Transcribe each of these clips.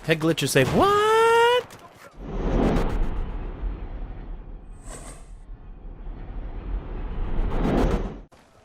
Head glitches say, what?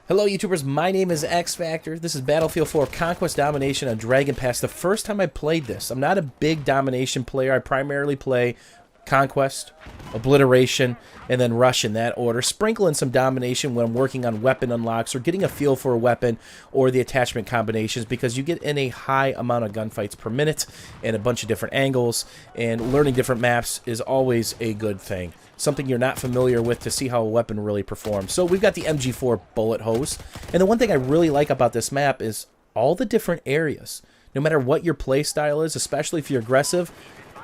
Hello YouTubers, my name is X Factor. This is Battlefield 4 Conquest Domination on Dragon Pass. The first time I played this, I'm not a big Domination player. I primarily play Conquest, Obliteration, and then Rush in that order. Sprinkle in some Domination when I'm working on weapon unlocks or getting a feel for a weapon or the attachment combinations, because you get in a high amount of gunfights per minute and a bunch of different angles, and learning different maps is always a good thing. Something you're not familiar with to see how a weapon really performs. So we've got the MG4 bullet hose, and the one thing I really like about this map is all the different areas. No matter what your play style is, especially if you're aggressive,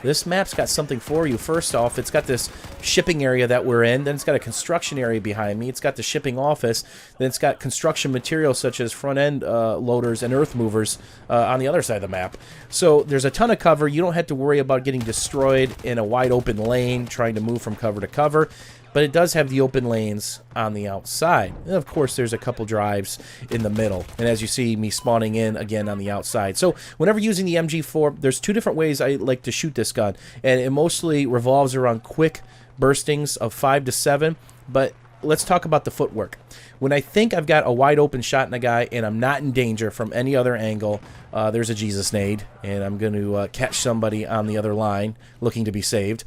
this map's got something for you. First off, it's got this shipping area that we're in. Then it's got a construction area behind me. It's got the shipping office. Then it's got construction materials such as front-end loaders and earth movers on the other side of the map. So there's a ton of cover. You don't have to worry about getting destroyed in a wide open lane trying to move from cover to cover. But it does have the open lanes on the outside. And of course, there's a couple drives in the middle. And as you see me spawning in again on the outside. So whenever using the MG4, there's two different ways I like to shoot this gun. And it mostly revolves around quick burstings of 5 to 7. But let's talk about the footwork. When I think I've got a wide open shot in a guy and I'm not in danger from any other angle, there's a Jesus nade. And I'm going to catch somebody on the other line looking to be saved.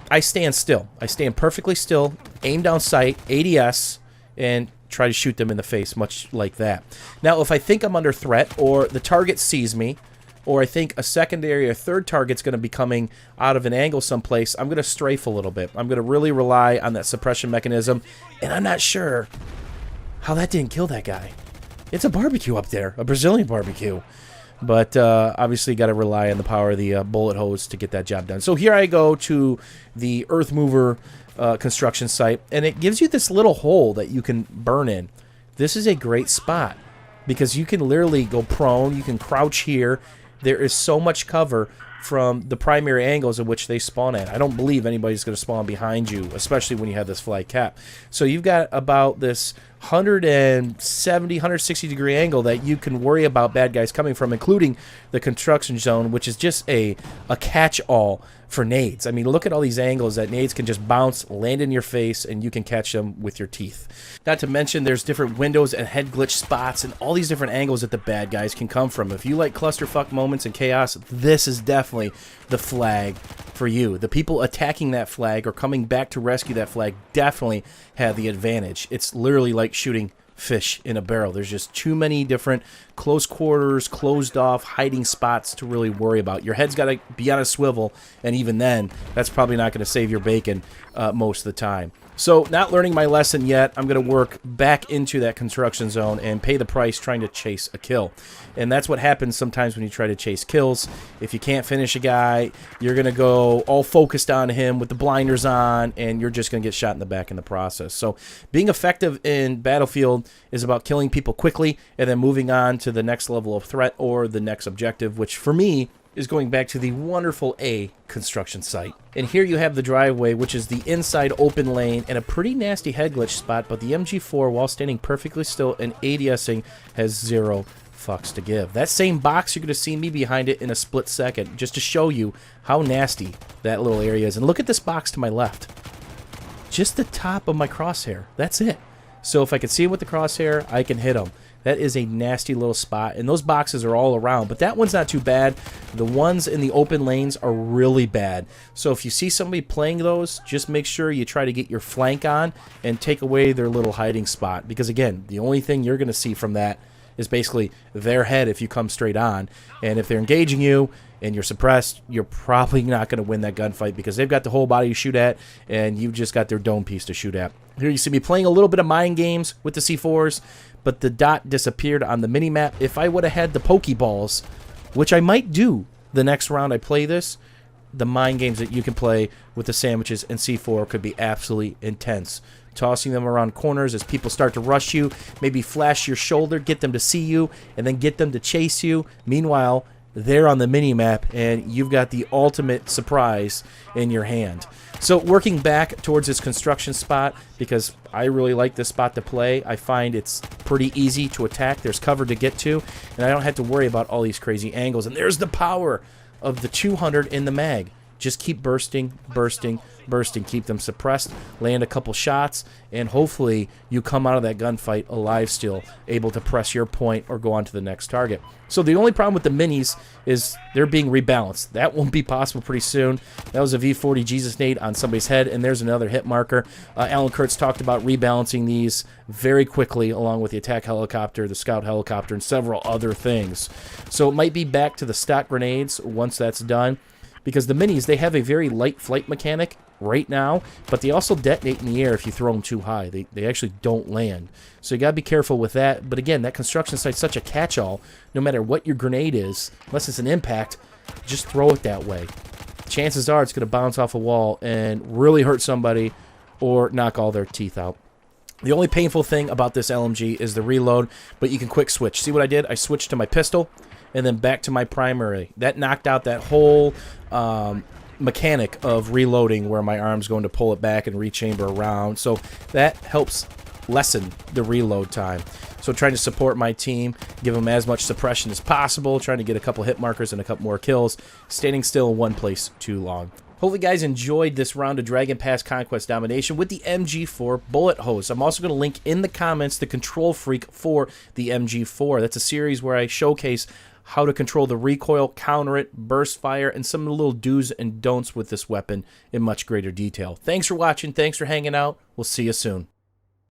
I stand still. I stand perfectly still, aim down sight, ADS, and try to shoot them in the face, much like that. Now, if I think I'm under threat, or the target sees me, or I think a secondary or third target's going to be coming out of an angle someplace, I'm going to strafe a little bit. I'm going to really rely on that suppression mechanism, and I'm not sure how that didn't kill that guy. It's a barbecue up there, a Brazilian barbecue. But obviously got to rely on the power of the bullet hose to get that job done. So here I go to the earth mover construction site, and it gives you this little hole that you can burn in. This is a great spot because you can literally go prone. You can crouch here. There is so much cover from the primary angles in which they spawn at. I don't believe anybody's going to spawn behind you, especially when you have this flag cap. So you've got about this 170, 160 degree angle that you can worry about bad guys coming from, including the construction zone, which is just a catch-all for nades. I mean, look at all these angles that nades can just bounce, land in your face, and you can catch them with your teeth. Not to mention there's different windows and head glitch spots and all these different angles that the bad guys can come from. If you like clusterfuck moments and chaos, this is definitely the flag for you. The people attacking that flag or coming back to rescue that flag definitely have the advantage. It's literally like shooting fish in a barrel. There's just too many different close quarters, closed off, hiding spots to really worry about. Your head's got to be on a swivel, and even then, that's probably not going to save your bacon most of the time. So, not learning my lesson yet, I'm going to work back into that construction zone and pay the price trying to chase a kill. And that's what happens sometimes when you try to chase kills. If you can't finish a guy, you're going to go all focused on him with the blinders on, and you're just going to get shot in the back in the process. So, being effective in Battlefield is about killing people quickly and then moving on to the next level of threat or the next objective, which for me is going back to the wonderful A construction site. And here you have the driveway, which is the inside open lane and a pretty nasty head glitch spot, but the MG4, while standing perfectly still and ADSing, has zero fucks to give. That same box, you're going to see me behind it in a split second, just to show you how nasty that little area is. And look at this box to my left. Just the top of my crosshair. That's it. So if I can see him with the crosshair, I can hit him. That is a nasty little spot, and those boxes are all around, but that one's not too bad. The ones in the open lanes are really bad. So if you see somebody playing those, just make sure you try to get your flank on and take away their little hiding spot, because again, the only thing you're going to see from that is basically their head if you come straight on. And if they're engaging you and you're suppressed, you're probably not going to win that gunfight because they've got the whole body to shoot at and you've just got their dome piece to shoot at. Here you see me playing a little bit of mind games with the C4s, but the dot disappeared on the minimap. If I would have had the Pokeballs, which I might do the next round I play this, the mind games that you can play with the sandwiches and C4 could be absolutely intense. Tossing them around corners as people start to rush you, maybe flash your shoulder, get them to see you, and then get them to chase you. Meanwhile, they're on the mini-map, and you've got the ultimate surprise in your hand. So working back towards this construction spot, because I really like this spot to play, I find it's pretty easy to attack. There's cover to get to, and I don't have to worry about all these crazy angles. And there's the power of the 200 in the mag. Just keep bursting, bursting, bursting. Keep them suppressed, land a couple shots, and hopefully you come out of that gunfight alive still, able to press your point or go on to the next target. So the only problem with the minis is they're being rebalanced. That won't be possible pretty soon. That was a V40 Jesus nade on somebody's head, and there's another hit marker. Alan Kurtz talked about rebalancing these very quickly, along with the attack helicopter, the scout helicopter, and several other things. So it might be back to the stock grenades once that's done, because the minis, they have a very light flight mechanic right now, but they also detonate in the air if you throw them too high. They actually don't land. So you got to be careful with that. But again, that construction site's such a catch-all. No matter what your grenade is, unless it's an impact, just throw it that way. Chances are it's going to bounce off a wall and really hurt somebody or knock all their teeth out. The only painful thing about this LMG is the reload, but you can quick switch. See what I did? I switched to my pistol and then back to my primary. That knocked out that whole mechanic of reloading where my arm's going to pull it back and rechamber around. So that helps lessen the reload time. So trying to support my team, give them as much suppression as possible, trying to get a couple hit markers and a couple more kills, standing still in one place too long. Hopefully you guys enjoyed this round of Dragon Pass Conquest Domination with the MG4 bullet hose. I'm also going to link in the comments the control freak for the MG4. That's a series where I showcase how to control the recoil, counter it, burst fire, and some of the little do's and don'ts with this weapon in much greater detail. Thanks for watching. Thanks for hanging out. We'll see you soon.